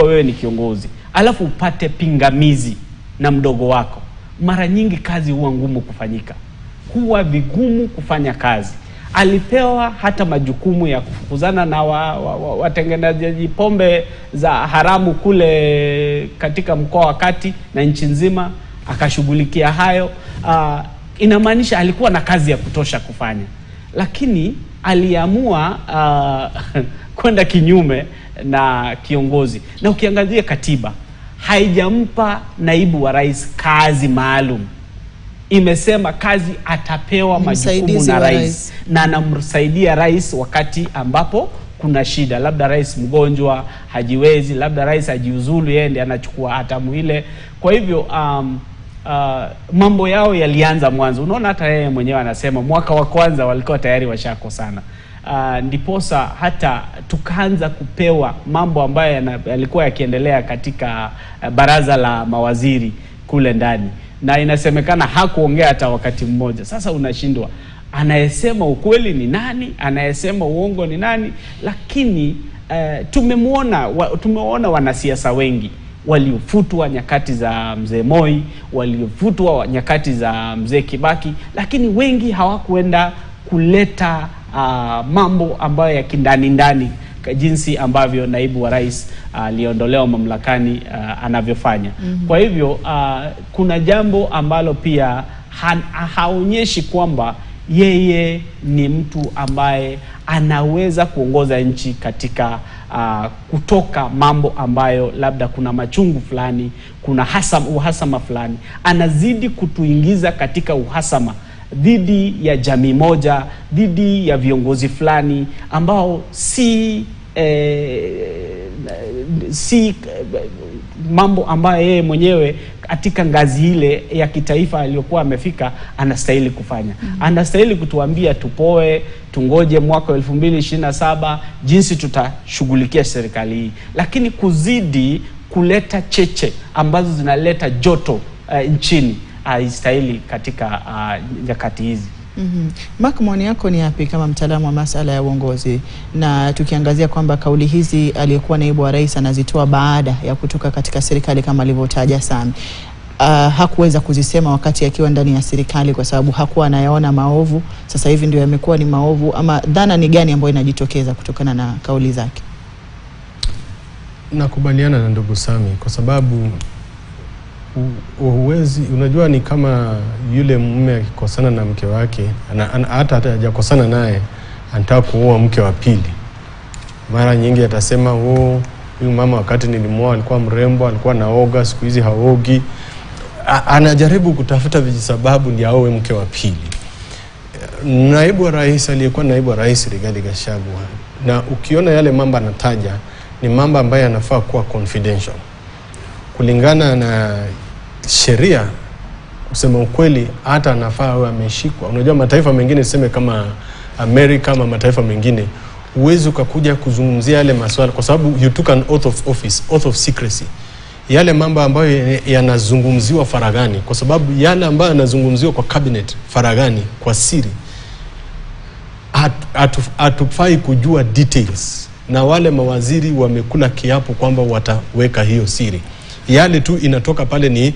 wewe ni kiongozi alafu upate pingamizi na mdogo wako, mara nyingi kazi huwa ngumu kufanyika, huwa vigumu kufanya kazi. Alipewa hata majukumu ya kufukuzana na watengenezaji pombe za haramu kule katika mkoa wa Kati na nchi nzima, akashughulikia hayo. Inamaanisha alikuwa na kazi ya kutosha kufanya, lakini aliamua kwenda kinyume na kiongozi. Na ukiangazia katiba haijampa naibu wa rais kazi maalum. Imesema kazi atapewa majukumu na rais, na anamsaidia rais wakati ambapo kuna shida, labda rais mgonjwa hajiwezi, labda rais hajiuzulu, yeye ndiye anachukua hatamu ile. Kwa hivyo mambo yao yalianza mwanzo. Unaona hata yeye mwenyewe anasema mwaka wa kwanza walikuwa tayari washakosana. Ndiposa hata tukaanza kupewa mambo ambayo yalikuwa yakiendelea katika baraza la mawaziri kule ndani, na inasemekana hakuongea hata wakati mmoja. Sasa unashindwa anayesema ukweli ni nani, anayesema uongo ni nani. Lakini tumeona wanasiasa wengi waliofutwa nyakati za mzee Moi, waliofutwa nyakati za mzee Kibaki, lakini wengi hawakuenda kuleta mambo ambayo ya kindani ndani jinsi ambavyo naibu wa rais aliondolewa mamlakani anavyofanya. Kwa hivyo kuna jambo ambalo pia haonyeshi kwamba yeye ni mtu ambaye anaweza kuongoza nchi katika kutoka mambo ambayo labda kuna machungu fulani, kuna uhasama fulani. Anazidi kutuingiza katika uhasama dhidi ya jamii moja, dhidi ya viongozi fulani ambao si mambo ambayo yeye mwenyewe katika ngazi ile ya kitaifa aliyokuwa amefika anastahili kufanya. Anastahili kutuambia tupoe, tungoje mwaka 2027 jinsi tutashughulikia serikali hii. Lakini kuzidi kuleta cheche ambazo zinaleta joto nchini haistahili katika nyakati hizi. Mark, maoni yako ni yapi kama mtaalamu wa masuala ya uongozi, na tukiangazia kwamba kauli hizi aliyekuwa naibu wa rais anazitoa baada ya kutoka katika serikali kama alivyotaja Sami? Hakuweza kuzisema wakati akiwa ndani ya serikali kwa sababu hakuwa anayaona maovu, sasa hivi ndio yamekuwa ni maovu, ama dhana ni gani ambayo inajitokeza kutokana na kauli zake? Nakubaliana na ndugu Sami kwa sababu uwezi, unajua ni kama yule mume akikosana na mke wake, hata hajakosana naye, anataka kuoa mke wa pili. Mara nyingi atasema huyu mama wakati nilimuoa alikuwa mrembo, alikuwa naoga, siku hizi haogi. Anajaribu kutafuta vijisababu ndio aoe mke wa pili. Naibu wa rais aliyekuwa naibu wa rais Rigathi Gachagua, na ukiona yale mambo anataja ni mambo ambayo yanafaa kuwa confidential. Kulingana na sheria, kusema ukweli, hata anafaa awe ameshikwa. Unajua mataifa mengine sema kama Amerika ama mataifa mengine, uwezo ukakuja kuzungumzia yale maswala kwa sababu you took an oath of office, oath of secrecy. Yale mambo ambayo yanazungumziwa faragani, kwa sababu yale ambayo yanazungumziwa kwa cabinet faragani, kwa siri, hatufai kujua details, na wale mawaziri wamekula kiapo kwamba wataweka hiyo siri. Yale tu inatoka pale ni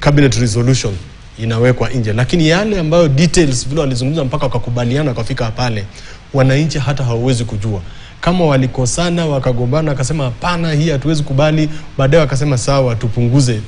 cabinet resolution inawekwa nje, lakini yale ambayo details vile walizungumza mpaka wakakubaliana kufika pale, wananchi hata hawawezi kujua. Kama walikosana wakagombana akasema hapana, hii hatuwezi kubali, baadaye wakasema sawa tupunguze,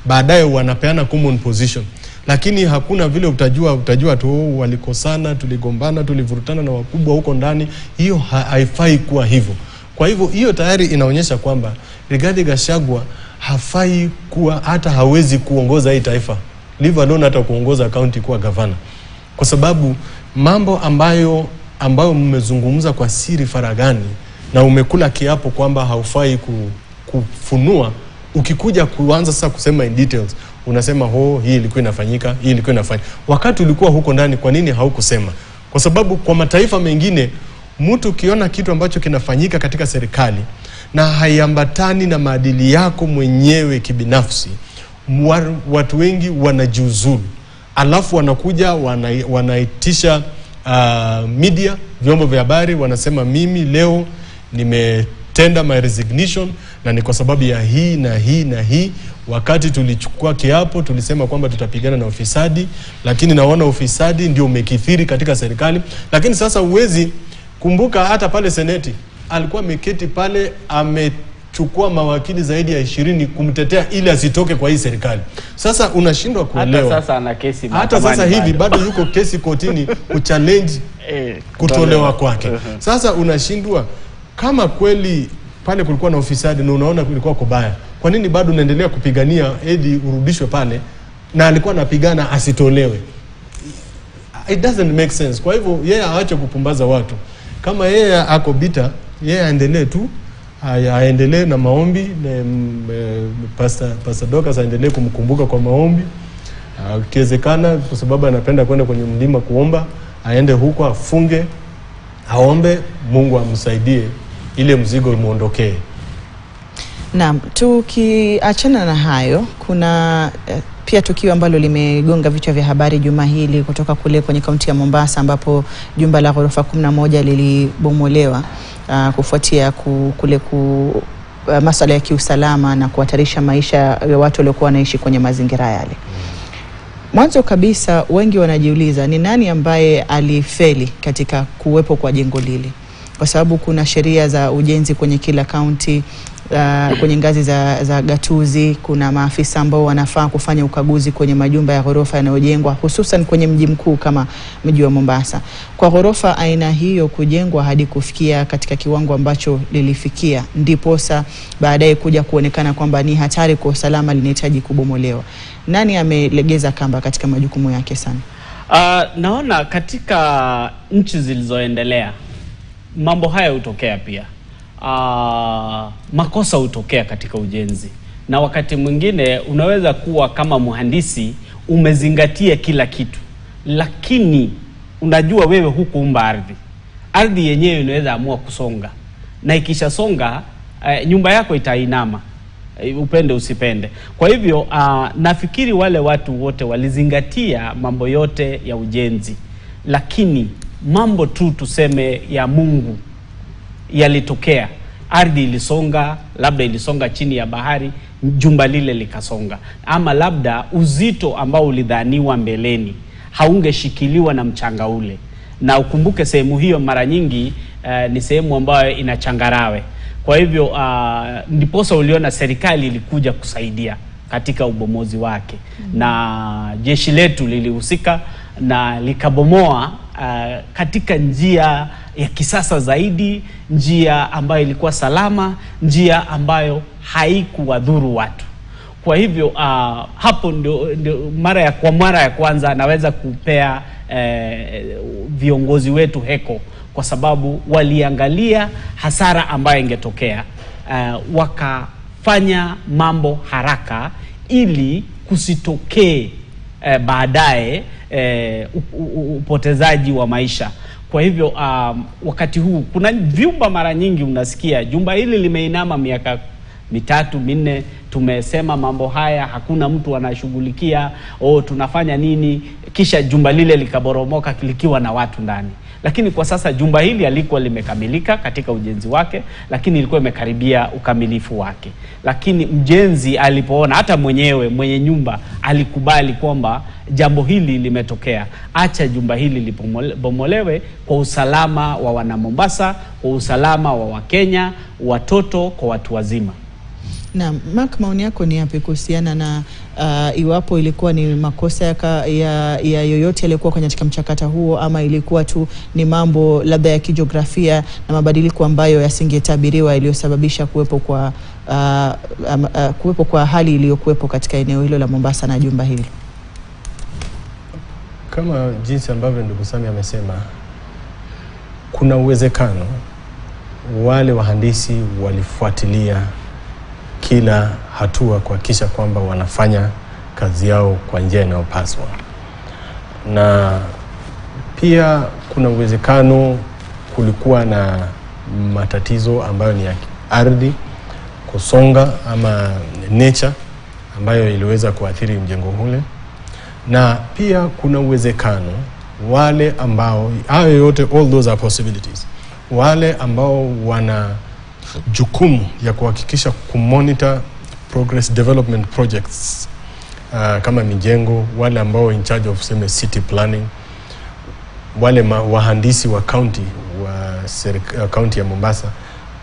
baadaye wanapeana common position. Lakini hakuna vile utajua tu walikosana, tuligombana, tulivurutana na wakubwa huko ndani. Hiyo haifai kuwa hivyo. Kwa hivyo hiyo tayari inaonyesha kwamba Rigathi Gachagua hafai kuwa, hata hawezi kuongoza hii taifa, leave alone hata kuongoza county kuwa governor, kwa sababu mambo ambayo mmezungumza kwa siri faragani na umekula kiapo kwamba haufai kufunua, ukikuja kuanza sasa kusema in details, unasema hii ilikuwa inafanyika, hii ilikuwa inafanyika. Wakati ulikuwa huko ndani, kwa nini haukusema? Kwa sababu kwa mataifa mengine, mtu ukiona kitu ambacho kinafanyika katika serikali na haiambatani na maadili yako mwenyewe kibinafsi, watu wengi wanajiuzulu. Alafu wanakuja wanaitisha media, vyombo vya habari, wanasema mimi leo nimetenda my resignation na ni kwa sababu ya hii na hii na hii. Wakati tulichukua kiapo tulisema kwamba tutapigana na ufisadi, lakini naona ufisadi ndio umekithiri katika serikali. Lakini sasa uwezi kumbuka hata pale seneti alikuwa ameketi pale, amechukua mawakili zaidi ya 20 kumtetea ili asitoke kwa hii serikali. Sasa unashindwa kuelewa. Hata sasa ana kesi hata sasa hivi bado yuko kesi kotini kuchallenge kutolewa kwake. Sasa unashindwa, kama kweli pale kulikuwa na ufisadi na unaona kulikuwa kubaya, kwa nini bado unaendelea kupigania edi urudishwe pale na alikuwa anapigana asitolewe? It doesn't make sense. Kwa hivyo yeye aache kupumbaza watu. Kama yeye ako bita, yeye aendelee tu, aendelee na maombi, Pastor Dorcas aendelee kumkumbuka kwa maombi. Ukiwezekana, kwa sababu anapenda kwenda kwenye mlima kuomba, aende huko afunge, aombe Mungu amsaidie ile mzigo muondokee. Naam, tukiachana na hayo, kuna pia tukio ambalo limegonga vichwa vya habari juma hili kutoka kule kwenye kaunti ya Mombasa, ambapo jumba la ghorofa 11 lilibomolewa kufuatia masuala ya kiusalama na kuhatarisha maisha ya watu waliokuwa wanaishi kwenye mazingira yale. Mwanzo kabisa wengi wanajiuliza ni nani ambaye alifeli katika kuwepo kwa jengo lile, kwa sababu kuna sheria za ujenzi kwenye kila kaunti. Kwenye ngazi za gatuzi kuna maafisa ambao wanafaa kufanya ukaguzi kwenye majumba ya ghorofa yanayojengwa, hususan kwenye mji mkuu kama mji wa Mombasa. Kwa ghorofa aina hiyo kujengwa hadi kufikia katika kiwango ambacho lilifikia, ndiposa baadaye kuja kuonekana kwamba ni hatari kwa usalama, linahitaji kubomolewa. Nani amelegeza kamba katika majukumu yake sana? Naona katika nchi zilizoendelea mambo haya hutokea pia. Makosa hutokea katika ujenzi, na wakati mwingine unaweza kuwa kama mhandisi umezingatia kila kitu, lakini unajua wewe hukuumba ardhi yenyewe inaweza amua kusonga, na ikishasonga nyumba yako itainama, upende usipende. Kwa hivyo nafikiri wale watu wote walizingatia mambo yote ya ujenzi, lakini mambo tu tuseme ya Mungu yalitokea. Ardhi ilisonga, labda ilisonga chini ya bahari, jumba lile likasonga, ama labda uzito ambao ulidhaniwa mbeleni haungeshikiliwa na mchanga ule. Na ukumbuke sehemu hiyo mara nyingi ni sehemu ambayo ina changarawe. Kwa hivyo ndiposa uliona serikali ilikuja kusaidia katika ubomozi wake. Na jeshi letu lilihusika na likabomoa katika njia ya kisasa zaidi, njia ambayo ilikuwa salama, njia ambayo haikuwadhuru watu. Kwa hivyo hapo ndio mara ya kwanza naweza kupea viongozi wetu heko, kwa sababu waliangalia hasara ambayo ingetokea, wakafanya mambo haraka ili kusitokee baadaye upotezaji wa maisha. Kwa hivyo wakati huu kuna vyumba mara nyingi unasikia jumba hili limeinama miaka 3-4, tumesema mambo haya, hakuna mtu anashughulikia, tunafanya nini, kisha jumba lile likaboromoka likiwa na watu ndani. Lakini kwa sasa jumba hili halikuwa limekamilika katika ujenzi wake, lakini ilikuwa imekaribia ukamilifu wake. Lakini mjenzi alipoona, hata mwenye nyumba alikubali kwamba jambo hili limetokea, acha jumba hili libomolewe kwa usalama wa wana Mombasa, kwa usalama wa Wakenya, watoto kwa watu wazima. Na Mark, maoni yako ni yapi kuhusiana na iwapo ilikuwa ni makosa ya yoyote yalikuwa kwenye katika mchakato huo, ama ilikuwa tu ni mambo labda ya kijiografia na mabadiliko ambayo yasingetabiriwa iliyosababisha kuwepo kwa hali iliyokuwepo katika eneo hilo la Mombasa na jumba hili? Kama jinsi ambavyo ndugu Sami amesema, kuna uwezekano wale wahandisi walifuatilia kila hatua kuhakikisha kwamba wanafanya kazi yao kwa njia inayopaswa. Na pia kuna uwezekano kulikuwa na matatizo ambayo ni ya ardhi kusonga ama nature ambayo iliweza kuathiri mjengo ule. Na pia kuna uwezekano wale ambao, hayo yote, all those are possibilities, wale ambao wana jukumu ya kuhakikisha kumonitor progress development projects kama mijengo, wale ambao in charge of city planning, wale wahandisi wa county ya Mombasa,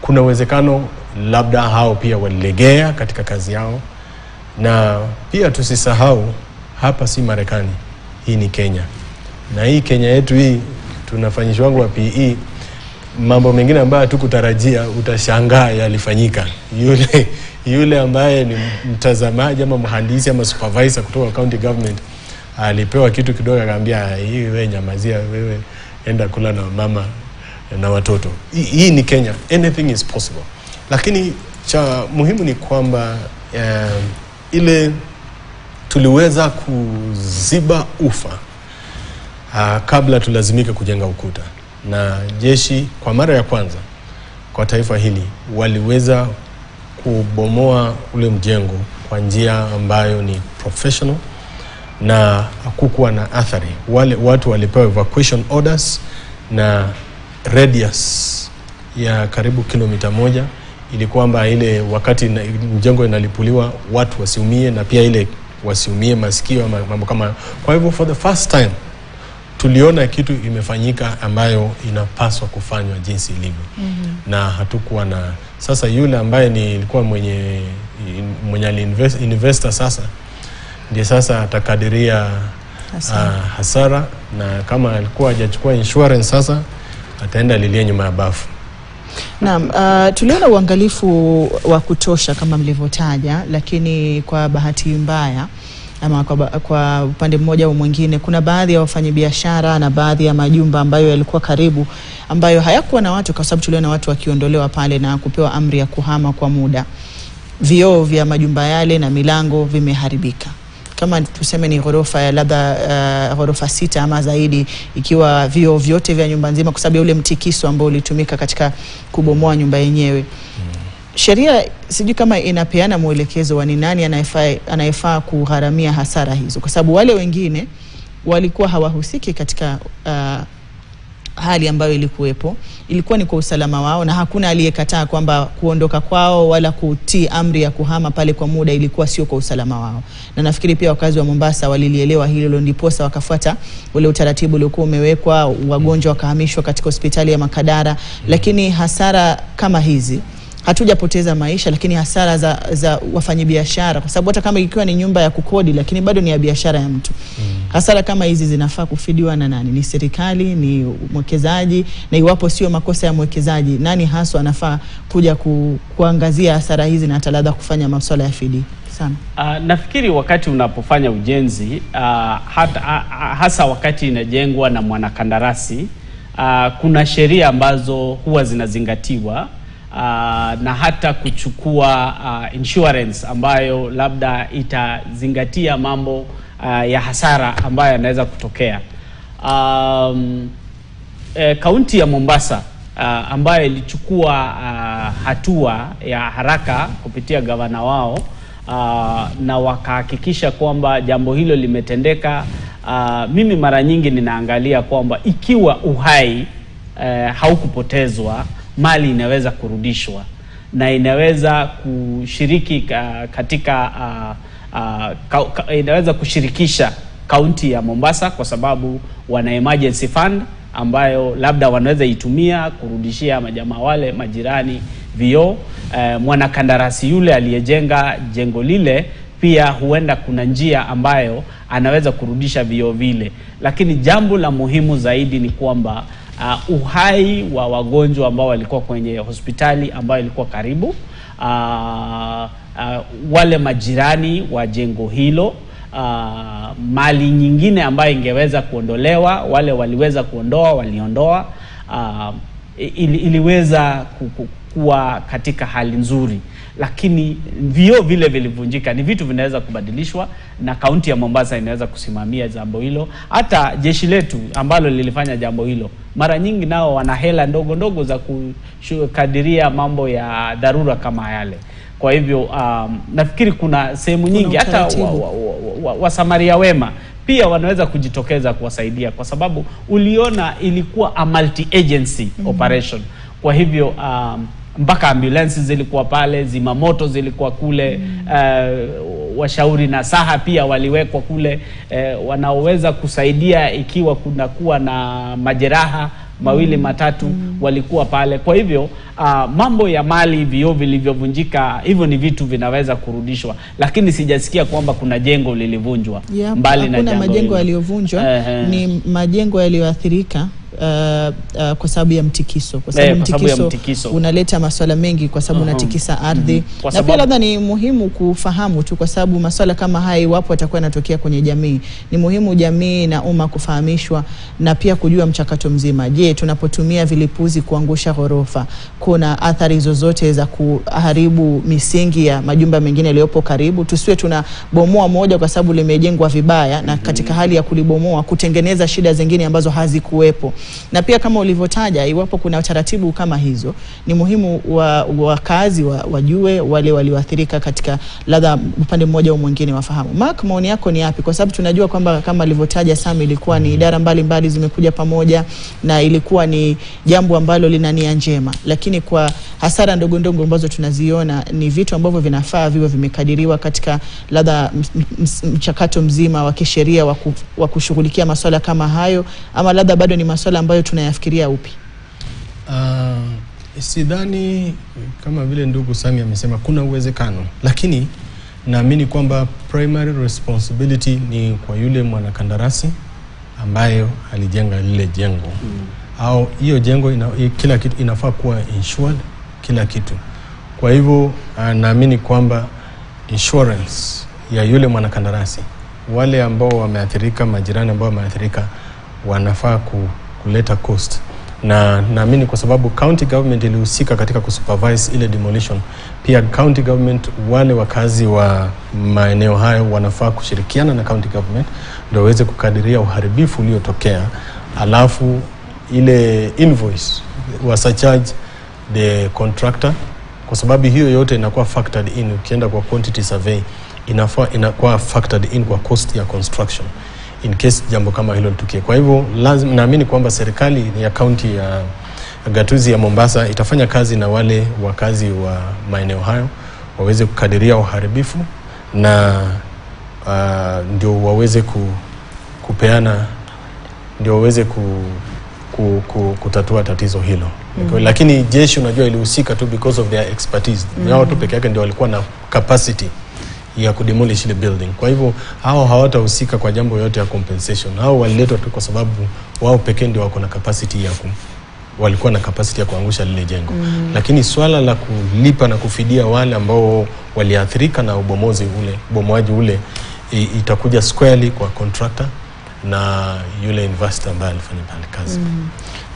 kuna uwezekano labda hao pia walilegea katika kazi yao. Na pia tusisahau, hapa si Marekani, hii ni Kenya. Na hii Kenya yetu hii tunafanyishwa wa PE, mambo mengine ambayo hatukutarajia utashangaa yalifanyika. Yule ambaye ni mtazamaji ama mhandisi ama supervisor kutoka county government alipewa kitu kidogo, akaambia hii wewe nyamazia, wewe enda kula na mama na watoto. Hii ni Kenya, anything is possible. Lakini cha muhimu ni kwamba ile tuliweza kuziba ufa kabla tulazimika kujenga ukuta. Na jeshi kwa mara ya kwanza kwa taifa hili waliweza kubomoa ule mjengo kwa njia ambayo ni professional na hakukuwa na athari. Wale watu walipewa evacuation orders na radius ya karibu kilomita 1 ili kwamba ile wakati mjengo inalipuliwa watu wasiumie na pia ile wasiumie masikio ama mambo kama. Kwa hivyo for the first time tuliona kitu imefanyika ambayo inapaswa kufanywa jinsi ilivyo. Na hatukuwa na sasa yule ambaye nilikuwa mwenye investor sasa ndiye sasa atakadiria hasara, na kama alikuwa hajachukua insurance sasa ataenda lilie nyuma ya bafu. Naam, tuliona uangalifu wa kutosha kama mlivyotaja, lakini kwa bahati mbaya ama kwa upande mmoja au mwingine kuna baadhi ya wafanyabiashara na baadhi ya majumba ambayo yalikuwa karibu ambayo hayakuwa na watu, kwa sababu tuliona watu wakiondolewa pale na kupewa amri ya kuhama kwa muda. Vioo vya majumba yale na milango vimeharibika. Kama tuseme ni ghorofa ya labda ghorofa 6 ama zaidi, ikiwa vioo vyote vya nyumba nzima, kwa sababu ya ule mtikiso ambao ulitumika katika kubomoa nyumba yenyewe. Sheria sijui kama inapeana mwelekezo wa ni nani anayefaa kugharamia hasara hizo, kwa sababu wale wengine walikuwa hawahusiki katika hali ambayo ilikuwepo. Ilikuwa ni kwa usalama wao na hakuna aliyekataa kwamba kuondoka kwao wala kutii amri ya kuhama pale kwa muda ilikuwa sio kwa usalama wao. Na nafikiri pia wakazi wa Mombasa walilielewa hilo, ndiposa wakafuata ule utaratibu uliokuwa umewekwa, wagonjwa wakahamishwa katika hospitali ya Makadara. Lakini hasara kama hizi, hatujapoteza maisha, lakini hasara za wafanyabiashara, kwa sababu hata kama ikiwa ni nyumba ya kukodi lakini bado ni ya biashara ya mtu. Hasara kama hizi zinafaa kufidiwa na nani? Ni serikali, ni mwekezaji? Na iwapo sio makosa ya mwekezaji, nani haswa anafaa kuja kuangazia hasara hizi na atalada kufanya masuala ya fidi sana? Nafikiri wakati unapofanya ujenzi, hasa wakati inajengwa na mwanakandarasi, kuna sheria ambazo huwa zinazingatiwa, na hata kuchukua insurance ambayo labda itazingatia mambo ya hasara ambayo yanaweza kutokea. Kaunti ya Mombasa ambayo ilichukua hatua ya haraka kupitia gavana wao, na wakahakikisha kwamba jambo hilo limetendeka. Mimi mara nyingi ninaangalia kwamba ikiwa uhai haukupotezwa, mali inaweza kurudishwa na inaweza kushiriki katika inaweza kushirikisha kaunti ya Mombasa, kwa sababu wana emergency fund ambayo labda wanaweza itumia kurudishia majamaa wale majirani vioo. Mwanakandarasi yule aliyejenga jengo lile pia huenda kuna njia ambayo anaweza kurudisha vioo vile. Lakini jambo la muhimu zaidi ni kwamba uhai wa wagonjwa ambao walikuwa kwenye hospitali ambayo ilikuwa karibu, wale majirani wa jengo hilo, mali nyingine ambayo ingeweza kuondolewa, wale waliweza kuondoa, waliondoa, iliweza kuwa katika hali nzuri. Lakini vioo vile vilivunjika, ni vitu vinaweza kubadilishwa na kaunti ya Mombasa inaweza kusimamia jambo hilo. Hata jeshi letu ambalo lilifanya jambo hilo, mara nyingi nao wana hela ndogo ndogo za kukadiria mambo ya dharura kama yale. Kwa hivyo nafikiri kuna sehemu nyingi hata wasamaria wema pia wanaweza kujitokeza kuwasaidia, kwa sababu uliona ilikuwa a multi agency operation. Kwa hivyo mpaka ambulances zilikuwa pale, zimamoto zilikuwa kule, washauri na saha pia waliwekwa kule, wanaoweza kusaidia ikiwa kunakuwa na majeraha mawili matatu walikuwa pale. Kwa hivyo mambo ya mali, vioo vilivyovunjika, hivyo ni vitu vinaweza kurudishwa, lakini sijasikia kwamba kuna jengo lilivunjwa. Mbali na kuna majengo yaliyovunjwa, ni majengo yaliyoathirika kwa sababu ya mtikiso, kwa sababu mtikiso unaleta masuala mengi, kwa sababu unatikisa ardhi. Na pia labda ni muhimu kufahamu tu, kwa sababu masuala kama haya iwapo yatakuwa yanatokea kwenye jamii, ni muhimu jamii na umma kufahamishwa na pia kujua mchakato mzima. Je, tunapotumia vilipuzi kuangusha ghorofa, kuna athari zozote za kuharibu misingi ya majumba mengine yaliyopo karibu? Tusiwe tunabomoa moja kwa sababu limejengwa vibaya, na katika hali ya kulibomoa kutengeneza shida zingine ambazo hazikuwepo. Na pia kama ulivyotaja, iwapo kuna utaratibu kama hizo, ni muhimu wakazi wajue, wale walioathirika katika labda upande mmoja au mwingine wafahamu. Mark, maoni yako ni yapi? Kwa sababu tunajua kwamba kama alivyotaja Sam, ilikuwa ni idara mbalimbali zimekuja pamoja na ilikuwa ni jambo ambalo lina nia njema, lakini kwa hasara ndogo ndogo ambazo tunaziona ni vitu ambavyo vinafaa viwe vimekadiriwa katika labda mchakato mzima wa kisheria wa kushughulikia masuala kama hayo, ama labda bado ni masuala ambayo tunayafikiria upi? Sidhani kama vile ndugu Sami amesema kuna uwezekano, lakini naamini kwamba primary responsibility ni kwa yule mwanakandarasi ambaye alijenga lile jengo. Au hiyo jengo kila kitu inafaa kuwa insured, kila kitu. Kwa hivyo naamini kwamba insurance ya yule mwanakandarasi, wale ambao wameathirika, majirani ambao wameathirika, wanafaa kuleta cost. Na naamini kwa sababu county government ilihusika katika kusupervise ile demolition, pia county government, wale wakazi wa maeneo hayo wanafaa kushirikiana na county government ndio waweze kukadiria uharibifu uliotokea, alafu ile invoice wasacharge the contractor, kwa sababu hiyo yote inakuwa factored in. Ukienda kwa quantity survey inakuwa factored in kwa cost ya construction in case jambo kama hilo litukie. Kwa hivyo lazima, naamini kwamba serikali ya county ya gatuzi ya Mombasa itafanya kazi na wale wakazi wa maeneo hayo waweze kukadiria uharibifu na ndio waweze kupeana, ndio waweze kutatua tatizo hilo. Lakini jeshi unajua ilihusika tu because of their expertise. Wao tu peke yake ndio walikuwa na capacity ya kudemolish ile building. Kwa hivyo hao hawatahusika kwa jambo yote ya compensation. Hao waliletwa tu kwa sababu wao pekee ndio wako na capacity walikuwa na capacity ya kuangusha lile jengo. Lakini swala la kulipa na kufidia wale ambao waliathirika na ubomoaji ule itakuja squarely kwa contractor na yule investor ambaye alifanya pale kazi.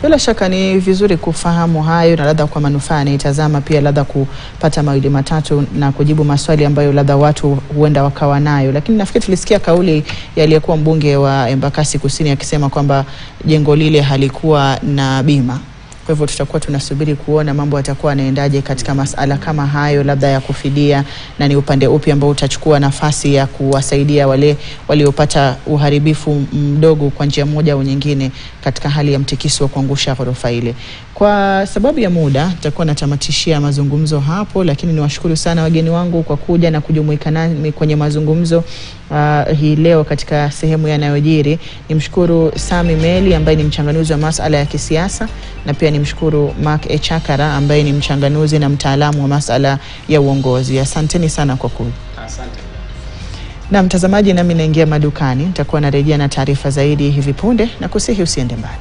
Bila shaka ni vizuri kufahamu hayo, na labda kwa manufaa itazama pia labda kupata mawili matatu na kujibu maswali ambayo labda watu huenda wakawa nayo. Lakini nafikiri tulisikia kauli ya aliyekuwa mbunge wa Embakasi Kusini akisema kwamba jengo lile halikuwa na bima. Kwa hivyo tutakuwa tunasubiri kuona mambo yatakuwa yanaendaje katika masuala kama hayo, labda ya kufidia, na ni upande upi ambao utachukua nafasi ya kuwasaidia wale waliopata uharibifu mdogo kwa njia moja au nyingine katika hali ya mtikiso wa kuangusha ghorofa ile. Kwa sababu ya muda tutakuwa natamatishia mazungumzo hapo, lakini niwashukuru sana wageni wangu kwa kuja na kujumuika nami kwenye mazungumzo hii leo katika sehemu yanayojiri. Nimshukuru Sami Meli ambaye ni mchanganuzi wa masuala ya kisiasa, na pia nimshukuru Mark Echakara ambaye ni mchanganuzi na mtaalamu wa masuala ya uongozi. Asanteni sana kwa kuja. Asante. Na mtazamaji, nami naingia madukani, nitakuwa narejea na taarifa zaidi hivi punde, na kusihi usiende mbali.